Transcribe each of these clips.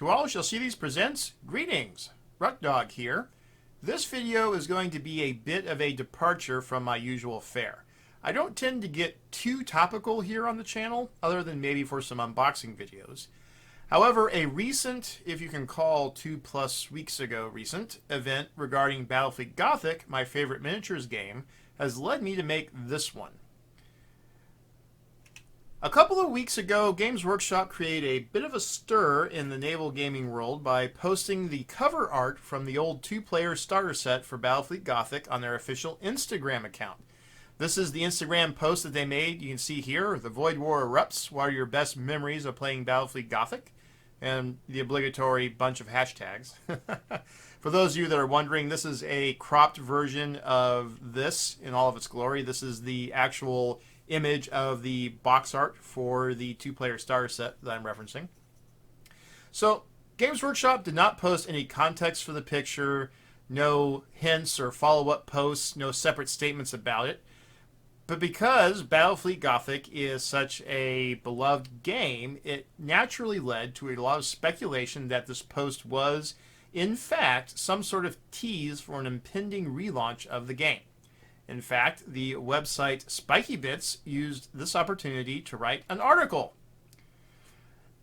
To all shall see these presents, greetings. Ruckdog here. This video is going to be a bit of a departure from my usual fare. I don't tend to get too topical here on the channel, other than maybe for some unboxing videos. However, a recent, if you can call 2+ weeks ago recent, event regarding Battlefield Gothic, my favorite miniatures game, has led me to make this one. A couple of weeks ago, Games Workshop created a bit of a stir in the naval gaming world by posting the cover art from the old 2-player starter set for Battlefield Gothic on their official Instagram account. This is the Instagram post that they made. You can see here, the Void War erupts. What are your best memories of playing Battlefield Gothic? And the obligatory bunch of hashtags. For those of you that are wondering, this is a cropped version of this in all of its glory. This is the actual image of the box art for the 2-player starter set that I'm referencing. So, Games Workshop did not post any context for the picture, no hints or follow-up posts, no separate statements about it. But because Battlefield Gothic is such a beloved game, it naturally led to a lot of speculation that this post was, in fact, some sort of tease for an impending relaunch of the game. In fact, the website Spikey used this opportunity to write an article.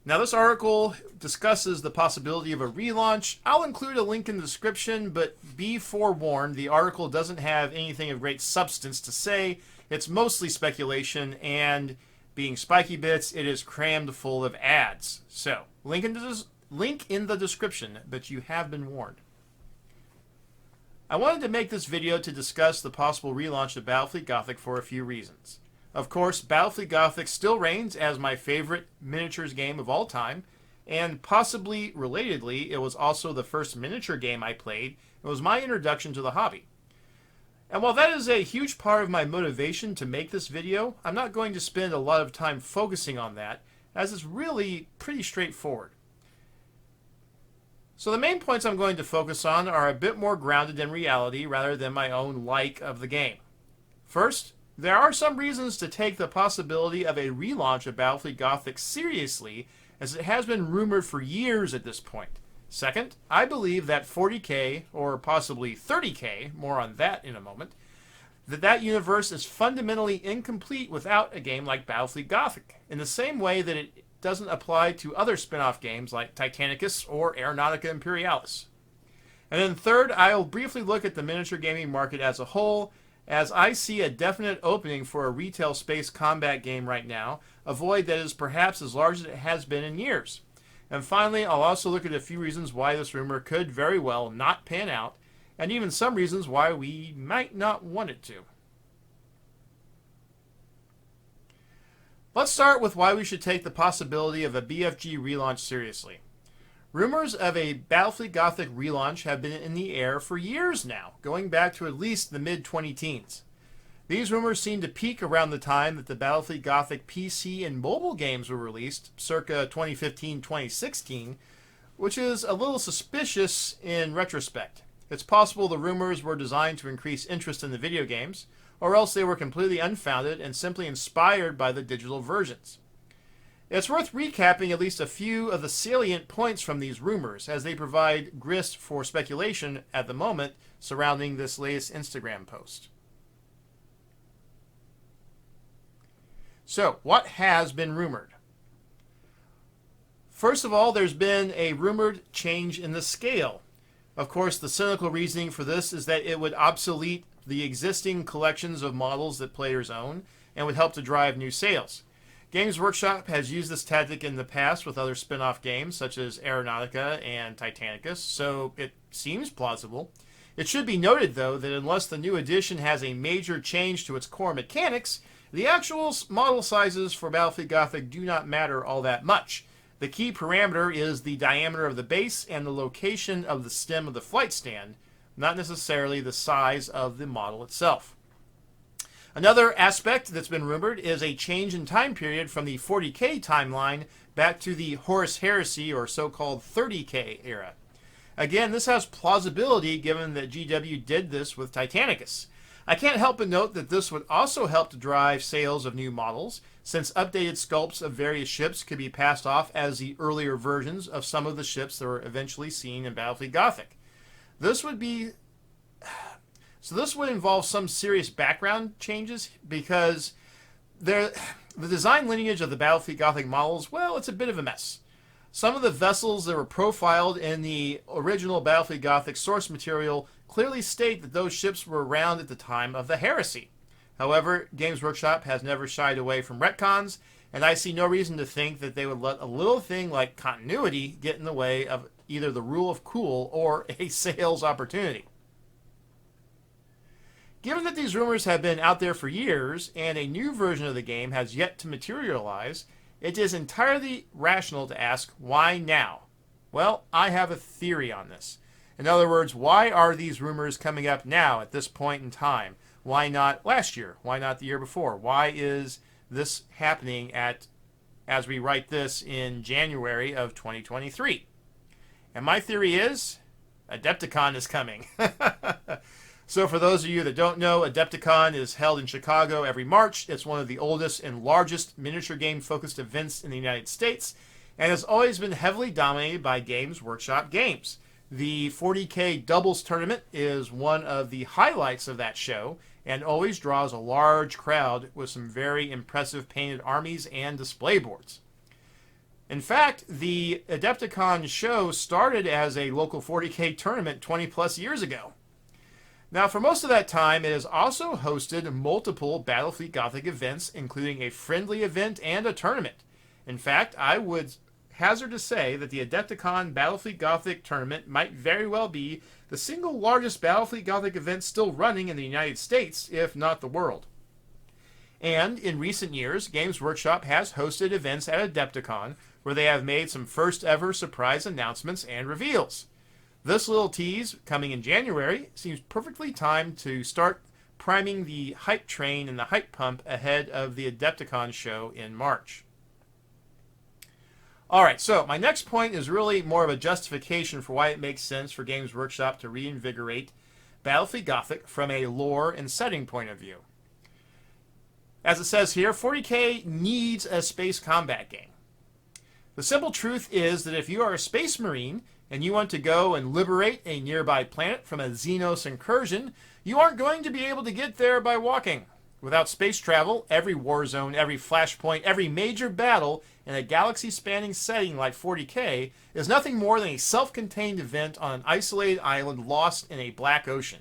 Now, this article discusses the possibility of a relaunch. I'll include a link in the description, but be forewarned, the article doesn't have anything of great substance to say. It's mostly speculation, and being Spikey it is crammed full of ads. So, link in the description, but you have been warned. I wanted to make this video to discuss the possible relaunch of Battlefield Gothic for a few reasons. Of course, Battlefield Gothic still reigns as my favorite miniatures game of all time, and possibly relatedly, it was also the first miniature game I played. It was my introduction to the hobby. And while that is a huge part of my motivation to make this video, I'm not going to spend a lot of time focusing on that, as it's really pretty straightforward. So the main points I'm going to focus on are a bit more grounded in reality rather than my own like of the game. First, there are some reasons to take the possibility of a relaunch of Battlefield Gothic seriously, as it has been rumored for years at this point. Second, I believe that 40K, or possibly 30K, more on that in a moment, that universe is fundamentally incomplete without a game like Battlefield Gothic, in the same way that it doesn't apply to other spin-off games like Titanicus or Aeronautica Imperialis. And then third, I'll briefly look at the miniature gaming market as a whole, as I see a definite opening for a retail space combat game right now, a void that is perhaps as large as it has been in years. And finally, I'll also look at a few reasons why this rumor could very well not pan out, and even some reasons why we might not want it to. Let's start with why we should take the possibility of a BFG relaunch seriously. Rumors of a Battlefield Gothic relaunch have been in the air for years now, going back to at least the mid-2010s. These rumors seem to peak around the time that the Battlefield Gothic PC and mobile games were released, circa 2015-2016, which is a little suspicious in retrospect. It's possible the rumors were designed to increase interest in the video games, or else they were completely unfounded and simply inspired by the digital versions. It's worth recapping at least a few of the salient points from these rumors, as they provide grist for speculation at the moment surrounding this latest Instagram post. So, what has been rumored? First of all, there's been a rumored change in the scale. Of course, the cynical reasoning for this is that it would obsolete the existing collections of models that players own and would help to drive new sales. Games Workshop has used this tactic in the past with other spin-off games such as Aeronautica and Titanicus, so it seems plausible. It should be noted, though, that unless the new edition has a major change to its core mechanics, the actual model sizes for Battlefield Gothic do not matter all that much. The key parameter is the diameter of the base and the location of the stem of the flight stand, not necessarily the size of the model itself. Another aspect that's been rumored is a change in time period from the 40K timeline back to the Horus Heresy, or so-called 30K era. Again, this has plausibility given that GW did this with Titanicus. I can't help but note that this would also help to drive sales of new models, since updated sculpts of various ships could be passed off as the earlier versions of some of the ships that were eventually seen in Battlefield Gothic. This would involve some serious background changes because the design lineage of the Battlefield Gothic models, well, it's a bit of a mess. Some of the vessels that were profiled in the original Battlefield Gothic source material clearly state that those ships were around at the time of the heresy. However, Games Workshop has never shied away from retcons, and I see no reason to think that they would let a little thing like continuity get in the way of either the rule of cool or a sales opportunity. Given that these rumors have been out there for years and a new version of the game has yet to materialize, it is entirely rational to ask, why now? Well, I have a theory on this. In other words, why are these rumors coming up now at this point in time? Why not last year? Why not the year before? Why is this happening as we write this in January of 2023? And my theory is, Adepticon is coming. So for those of you that don't know, Adepticon is held in Chicago every March. It's one of the oldest and largest miniature game-focused events in the United States, and has always been heavily dominated by Games Workshop games. The 40K doubles tournament is one of the highlights of that show, and always draws a large crowd with some very impressive painted armies and display boards. In fact, the Adepticon show started as a local 40K tournament 20 plus years ago. Now, for most of that time, it has also hosted multiple Battlefield Gothic events, including a friendly event and a tournament. In fact, I would hazard to say that the Adepticon Battlefield Gothic tournament might very well be the single largest Battlefield Gothic event still running in the United States, if not the world. And in recent years, Games Workshop has hosted events at Adepticon where they have made some first ever surprise announcements and reveals. This little tease, coming in January, seems perfectly timed to start priming the hype train and the hype pump ahead of the Adepticon show in March. Alright, so my next point is really more of a justification for why it makes sense for Games Workshop to reinvigorate Battlefield Gothic from a lore and setting point of view. As it says here, 40K needs a space combat game. The simple truth is that if you are a space marine and you want to go and liberate a nearby planet from a Xenos incursion, you aren't going to be able to get there by walking. Without space travel, every war zone, every flashpoint, every major battle in a galaxy-spanning setting like 40K is nothing more than a self-contained event on an isolated island lost in a black ocean.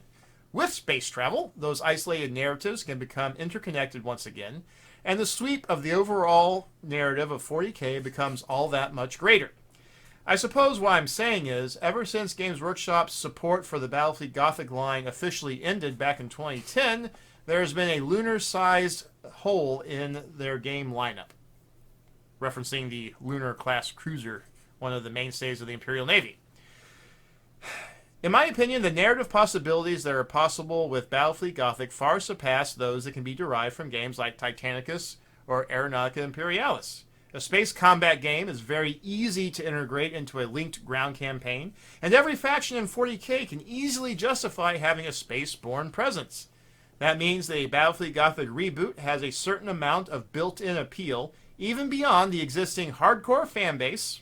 With space travel, those isolated narratives can become interconnected once again, and the sweep of the overall narrative of 40K becomes all that much greater. I suppose what I'm saying is, ever since Games Workshop's support for the Battlefield Gothic line officially ended back in 2010, there has been a lunar-sized hole in their game lineup. Referencing the Lunar-class cruiser, one of the mainstays of the Imperial Navy. In my opinion, the narrative possibilities that are possible with Battlefield Gothic far surpass those that can be derived from games like Titanicus or Aeronautica Imperialis. A space combat game is very easy to integrate into a linked ground campaign, and every faction in 40K can easily justify having a space-borne presence. That means that a Battlefield Gothic reboot has a certain amount of built-in appeal, even beyond the existing hardcore fanbase,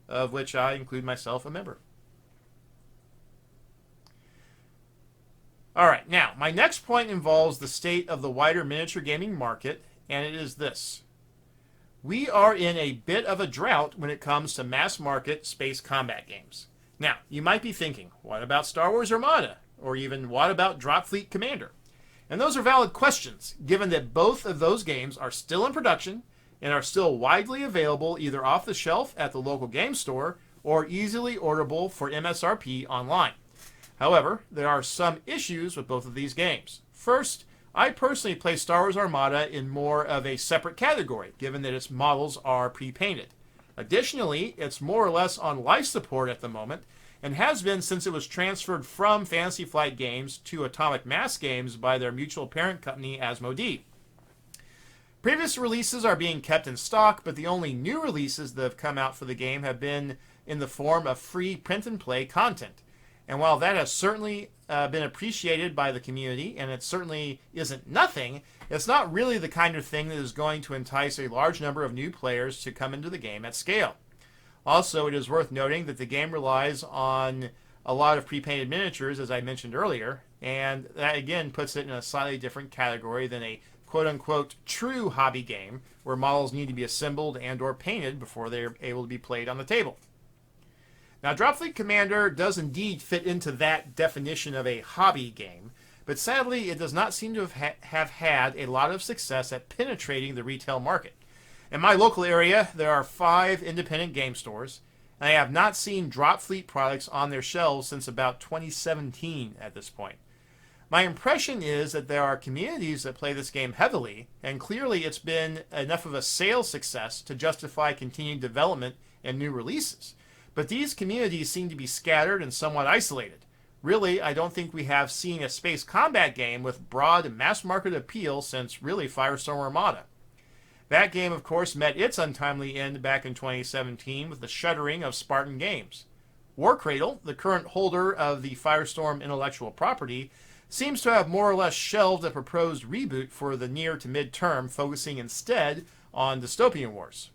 of which I include myself a member. Alright, now, my next point involves the state of the wider miniature gaming market, and it is this. We are in a bit of a drought when it comes to mass-market space combat games. Now, you might be thinking, what about Star Wars Armada? Or even, what about Dropfleet Commander? And those are valid questions, given that both of those games are still in production and are still widely available either off the shelf at the local game store or easily orderable for MSRP online. However, there are some issues with both of these games. First, I personally play Star Wars Armada in more of a separate category, given that its models are pre-painted. Additionally, it's more or less on life support at the moment, and has been since it was transferred from Fantasy Flight Games to Atomic Mass Games by their mutual parent company, Asmodee. Previous releases are being kept in stock, but the only new releases that have come out for the game have been in the form of free print-and-play content. And while that has certainly been appreciated by the community, and it certainly isn't nothing, it's not really the kind of thing that is going to entice a large number of new players to come into the game at scale. Also, it is worth noting that the game relies on a lot of pre-painted miniatures, as I mentioned earlier, and that again puts it in a slightly different category than a quote-unquote true hobby game where models need to be assembled and or painted before they're able to be played on the table. Now, Dropfleet Commander does indeed fit into that definition of a hobby game, but sadly it does not seem to have had a lot of success at penetrating the retail market. In my local area, there are 5 independent game stores, and I have not seen Dropfleet products on their shelves since about 2017 at this point. My impression is that there are communities that play this game heavily, and clearly it's been enough of a sales success to justify continued development and new releases. But these communities seem to be scattered and somewhat isolated. Really, I don't think we have seen a space combat game with broad mass market appeal since really Firestorm Armada. That game, of course, met its untimely end back in 2017 with the shuttering of Spartan Games. Warcradle, the current holder of the Firestorm intellectual property, seems to have more or less shelved a proposed reboot for the near to mid-term, focusing instead on dystopian wars.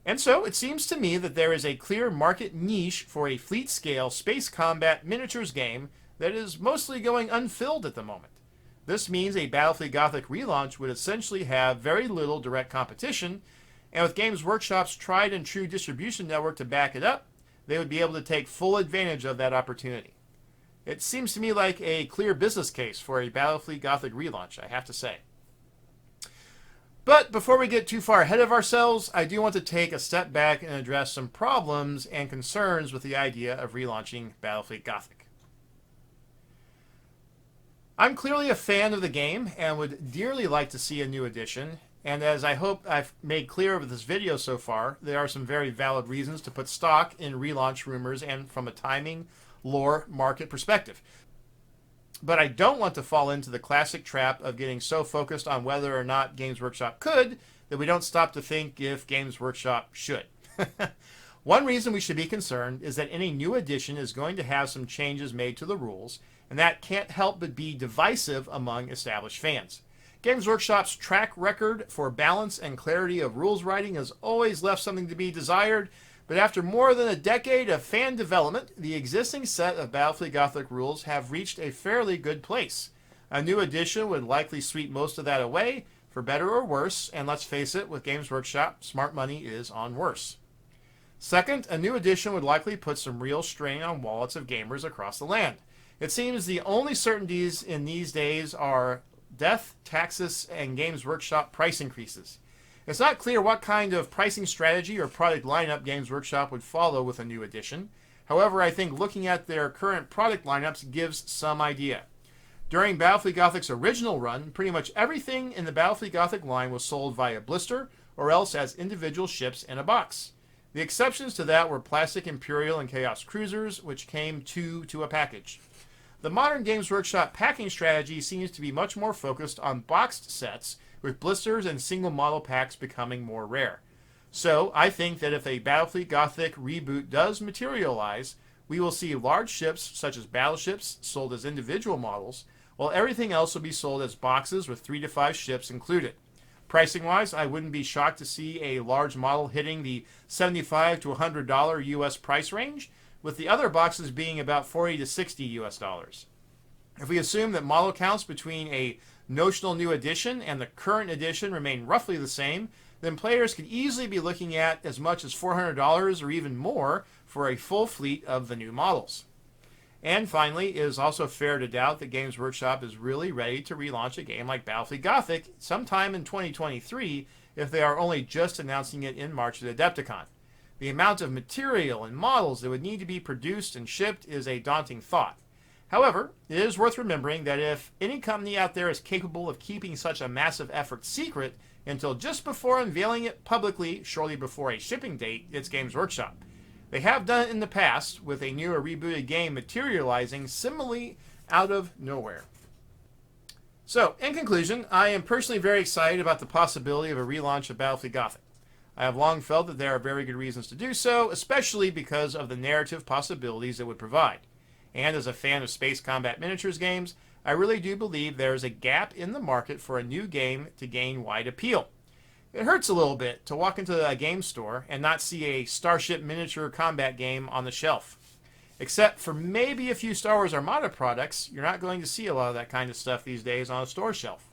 And so it seems to me that there is a clear market niche for a fleet-scale space combat miniatures game that is mostly going unfilled at the moment. This means a Battlefield Gothic relaunch would essentially have very little direct competition, and with Games Workshop's tried and true distribution network to back it up, they would be able to take full advantage of that opportunity. It seems to me like a clear business case for a Battlefield Gothic relaunch, I have to say. But before we get too far ahead of ourselves, I do want to take a step back and address some problems and concerns with the idea of relaunching Battlefield Gothic. I'm clearly a fan of the game and would dearly like to see a new edition, and as I hope I've made clear with this video so far, there are some very valid reasons to put stock in relaunch rumors and from a timing, lore, market perspective. But I don't want to fall into the classic trap of getting so focused on whether or not Games Workshop could that we don't stop to think if Games Workshop should. One reason we should be concerned is that any new edition is going to have some changes made to the rules, and that can't help but be divisive among established fans. Games Workshop's track record for balance and clarity of rules writing has always left something to be desired, but after more than a decade of fan development, the existing set of Battlefield Gothic rules have reached a fairly good place. A new edition would likely sweep most of that away, for better or worse, and let's face it, with Games Workshop, smart money is on worse. Second, a new edition would likely put some real strain on wallets of gamers across the land. It seems the only certainties in these days are death, taxes, and Games Workshop price increases. It's not clear what kind of pricing strategy or product lineup Games Workshop would follow with a new edition. However, I think looking at their current product lineups gives some idea. During Battlefield Gothic's original run, pretty much everything in the Battlefield Gothic line was sold via blister or else as individual ships in a box. The exceptions to that were plastic Imperial and Chaos cruisers, which came two to a package. The modern Games Workshop packing strategy seems to be much more focused on boxed sets, with blisters and single model packs becoming more rare. So, I think that if a Battlefield Gothic reboot does materialize, we will see large ships, such as battleships, sold as individual models, while everything else will be sold as boxes with 3 to 5 ships included. Pricing-wise, I wouldn't be shocked to see a large model hitting the $75 to $100 US price range, with the other boxes being about $40 to $60 US dollars. If we assume that model counts between a notional new edition and the current edition remain roughly the same, then players could easily be looking at as much as $400 or even more for a full fleet of the new models. And finally, it is also fair to doubt that Games Workshop is really ready to relaunch a game like Battlefield Gothic sometime in 2023 if they are only just announcing it in March at Adepticon. The amount of material and models that would need to be produced and shipped is a daunting thought. However, it is worth remembering that if any company out there is capable of keeping such a massive effort secret until just before unveiling it publicly shortly before a shipping date, it's Games Workshop. They have done it in the past, with a new or rebooted game materializing similarly out of nowhere. So, in conclusion, I am personally very excited about the possibility of a relaunch of Battlefield Gothic. I have long felt that there are very good reasons to do so, especially because of the narrative possibilities it would provide. And as a fan of space combat miniatures games, I really do believe there is a gap in the market for a new game to gain wide appeal. It hurts a little bit to walk into a game store and not see a Starship miniature combat game on the shelf. Except for maybe a few Star Wars Armada products, you're not going to see a lot of that kind of stuff these days on a store shelf.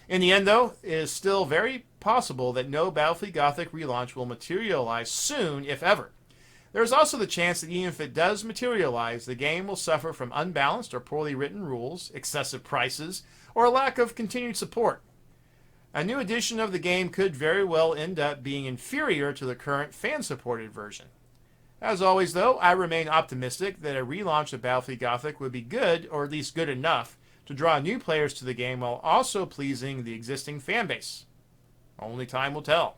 In the end, though, it is still very possible that no Battlefleet Gothic relaunch will materialize soon, if ever. There is also the chance that even if it does materialize, the game will suffer from unbalanced or poorly written rules, excessive prices, or a lack of continued support. A new edition of the game could very well end up being inferior to the current fan-supported version. As always, though, I remain optimistic that a relaunch of Battlefleet Gothic would be good, or at least good enough, to draw new players to the game while also pleasing the existing fan base. Only time will tell.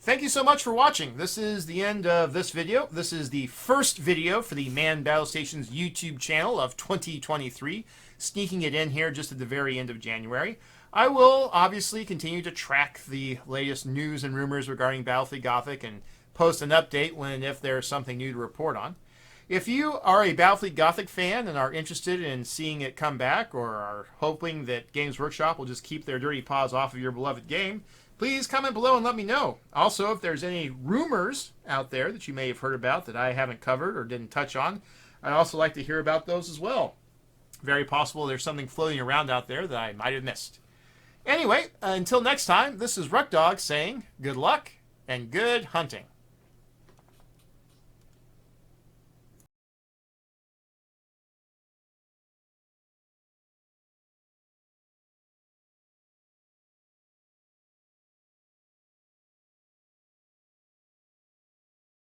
Thank you so much for watching. This is the end of this video. This is the first video for the Manned Battle Stations YouTube channel of 2023, sneaking it in here just at the very end of January. I will obviously continue to track the latest news and rumors regarding Battlefleet Gothic and post an update when and if there's something new to report on. If you are a Battlefleet Gothic fan and are interested in seeing it come back, or are hoping that Games Workshop will just keep their dirty paws off of your beloved game, please comment below and let me know. Also, if there's any rumors out there that you may have heard about that I haven't covered or didn't touch on, I'd also like to hear about those as well. Very possible there's something floating around out there that I might have missed. Anyway, until next time, this is Ruckdog saying good luck and good hunting.